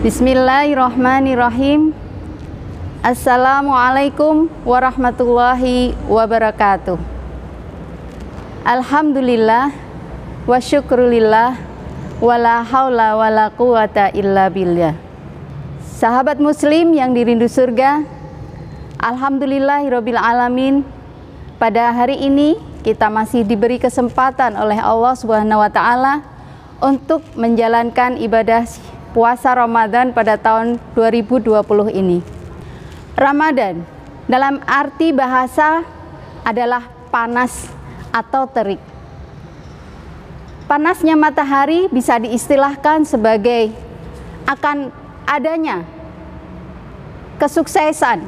Bismillahirrahmanirrahim. Assalamualaikum warahmatullahi wabarakatuh. Alhamdulillah wa syukrulillah wala haula wala quwata illa billah. Sahabat muslim yang dirindu surga, alhamdulillahirabbil alamin. Pada hari ini kita masih diberi kesempatan oleh Allah Subhanahu wa taala untuk menjalankan ibadah puasa Ramadan pada tahun 2020 ini. Ramadan dalam arti bahasa adalah panas atau terik. Panasnya matahari bisa diistilahkan sebagai akan adanya kesuksesan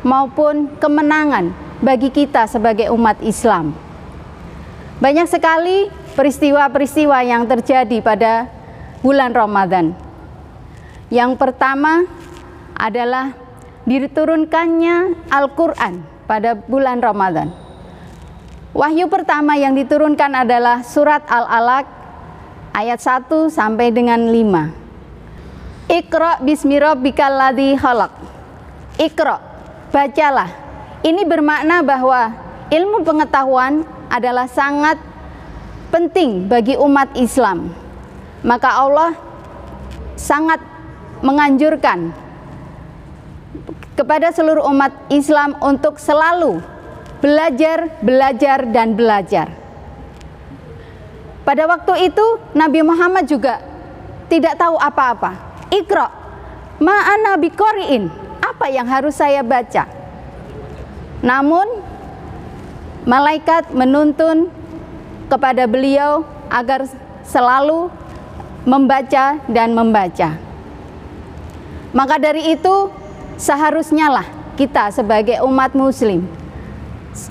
maupun kemenangan bagi kita sebagai umat Islam. Banyak sekali peristiwa-peristiwa yang terjadi pada bulan Ramadan. Yang pertama adalah diturunkannya Al-Quran pada bulan Ramadan. Wahyu pertama yang diturunkan adalah surat Al-Alaq ayat 1 sampai dengan 5. Iqra bismi rabbikal ladzi khalaq. Iqra, bacalah. Ini bermakna bahwa ilmu pengetahuan adalah sangat penting bagi umat Islam. Maka Allah sangat menganjurkan kepada seluruh umat Islam untuk selalu belajar, dan belajar. Pada waktu itu Nabi Muhammad juga tidak tahu apa-apa. Iqra ma'ana biqari'in, apa yang harus saya baca? Namun malaikat menuntun kepada beliau agar selalu membaca dan membaca. Maka dari itu seharusnya lah kita sebagai umat muslim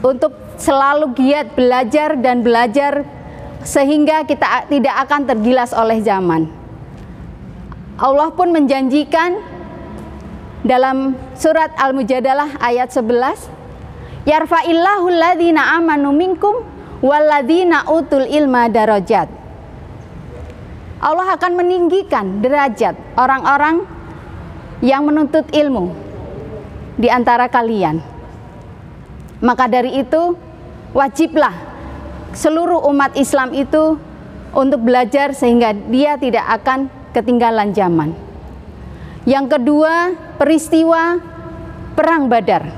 untuk selalu giat belajar dan belajar sehingga kita tidak akan tergilas oleh zaman. Allah pun menjanjikan dalam surat Al-Mujadalah ayat 11, yarfa'illahu alladhina amanu minkum walladhina utul ilma darajat. Allah akan meninggikan derajat orang-orang yang menuntut ilmu di antara kalian. Maka dari itu wajiblah seluruh umat Islam itu untuk belajar sehingga dia tidak akan ketinggalan zaman. Yang kedua, peristiwa Perang Badar.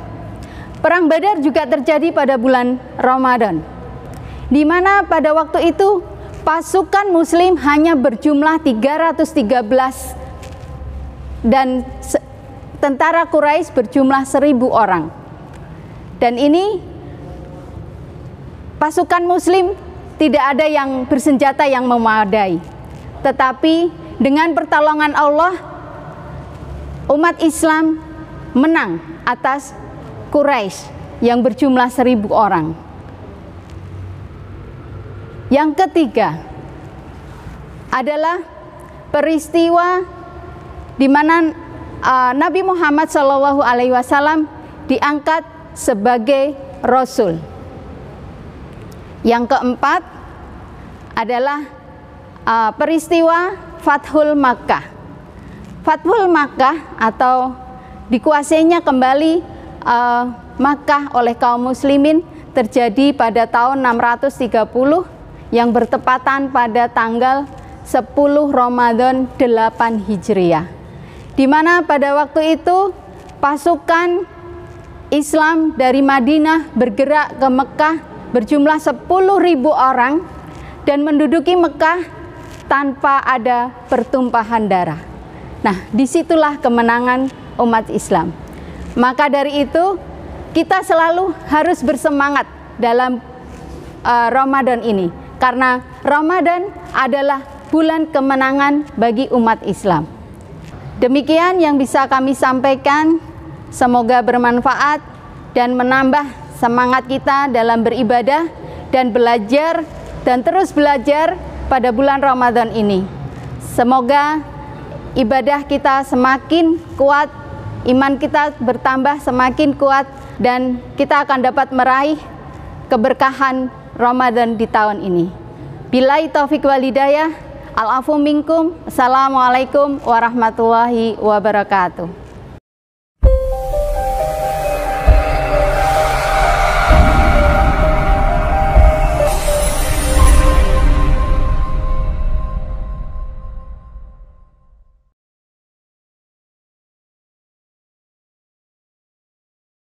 Perang Badar juga terjadi pada bulan Ramadan, di mana pada waktu itu pasukan muslim hanya berjumlah 313 dan tentara Quraisy berjumlah 1000 orang. Dan ini pasukan muslim tidak ada yang bersenjata yang memadai. Tetapi dengan pertolongan Allah, umat Islam menang atas Quraisy yang berjumlah 1000 orang. Yang ketiga adalah peristiwa di mana Nabi Muhammad SAW diangkat sebagai Rasul. Yang keempat adalah peristiwa Fathul Makkah. Fathul Makkah atau dikuasainya kembali Makkah oleh kaum muslimin terjadi pada tahun 630 yang bertepatan pada tanggal 10 Ramadan 8 Hijriah. Di mana pada waktu itu pasukan Islam dari Madinah bergerak ke Mekah berjumlah 10.000 orang dan menduduki Mekah tanpa ada pertumpahan darah. Nah, disitulah kemenangan umat Islam. Maka dari itu kita selalu harus bersemangat dalam Ramadan ini, karena Ramadan adalah bulan kemenangan bagi umat Islam. Demikian yang bisa kami sampaikan, semoga bermanfaat dan menambah semangat kita dalam beribadah dan belajar dan terus belajar pada bulan Ramadan ini. Semoga ibadah kita semakin kuat, iman kita bertambah semakin kuat, dan kita akan dapat meraih keberkahan Ramadan di tahun ini. Billahi taufiq wal hidayah. Al-afu minkum. Assalamualaikum warahmatullahi wabarakatuh.